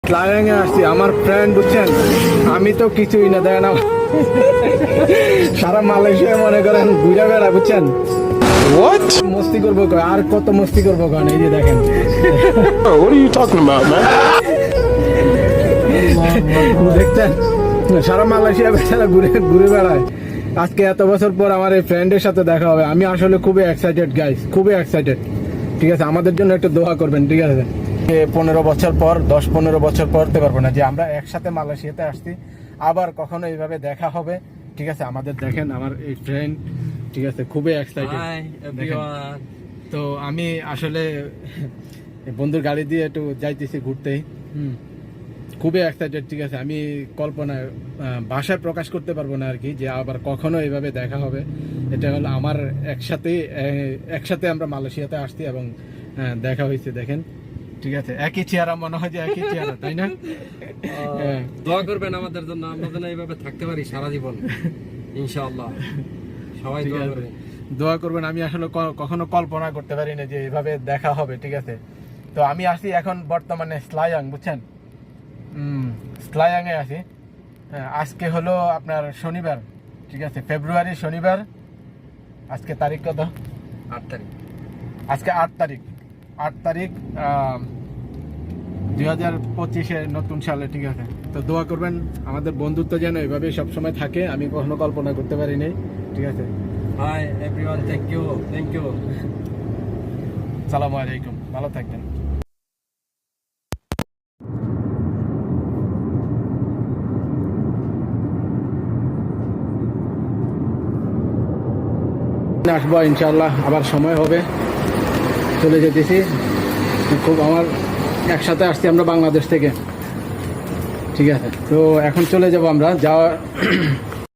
স্লায়াঙে আসছি আমার ফ্রেন্ড বুঝছেন, আমি তো কিছুই না দেখেন সারা মালয়েশিয়া মনে করেন ঘুরে বেড়া বুঝছেন। মস্তি করবো কয়, আর কত মস্তি করবো কয়, এই যে দেখেন What are you talking about, man? দেখছেন সারা মালয়েশিয়া বেচারা ঘুরে ঘুরে বেড়ায়। আজকে এত বছর পর আমার এই ফ্রেন্ডের সাথে দেখা হবে, আমি আসলে খুবই এক্সাইটেড গাইস, খুবই এক্সাইটেড। ঠিক আছে, আমাদের জন্য একটু দোয়া করবেন, ঠিক আছে। 15 বছর পর 10-15 বছর পরতে পারবো না যে আমরা একসাথে মালয়েশিয়াতে আসছি, আবার কখনো এইভাবে দেখা হবে। ঠিক আছে, আমাদের দেখেন আমার এই ফ্রেন্ড, ঠিক আছে, খুবই এক্সাইটেড। তো আমি আসলে বন্ধুর গাড়ি দিয়ে একটু যাইতেছি ঘুরতেই, খুবই এক্সাইটেড। ঠিক আছে, আমি কল্পনায় ভাষায় প্রকাশ করতে পারবো না আর কি, যে আবার কখনো এইভাবে দেখা হবে। এটা হলো আমার একসাথে আমরা মালয়েশিয়াতে আসছি এবং দেখা হয়েছে দেখেন। ঠিক আছে, একই চেহারা, মনে হয় যে একই চেহারা, তাই না? দোয়া করবেন আমাদের জন্য, আমরা যেন এইভাবে থাকতে পারি সারা জীবন ইনশাআল্লাহ। সবাই দোয়া করবেন, দোয়া করবেন। আমি আসলে কখনো কল্পনা করতে পারি না যে এইভাবে দেখা হবে। ঠিক আছে, তো আমি আসি এখন বর্তমানে স্লায়াং, বুঝছেন, স্লায়াংয়ে আছি। আজকে হলো আপনার শনিবার, ঠিক আছে, ফেব্রুয়ারি শনিবার। আজকে তারিখ কত? 8 তারিখ। আজকে 8 তারিখ, 8 তারিখ 2025-এর নতুন সালে। ঠিক আছে, তো দোয়া করবেন আমাদের বন্ধুত্ব যেন এভাবে সবসময় থাকে, আমি কখনো কল্পনা করতে পারি নাই। ঠিক আছে, হাই এভরিওয়ান, থ্যাংক ইউ। আসসালামু আলাইকুম, ভালো থাকবেন। আসবো ইনশাআল্লাহ, আবার সময় হবে, চলে যেতেছি। খুব আমার একসাথে আসছি আমরা বাংলাদেশ থেকে। ঠিক আছে, তো এখন চলে যাব আমরা। যাওয়া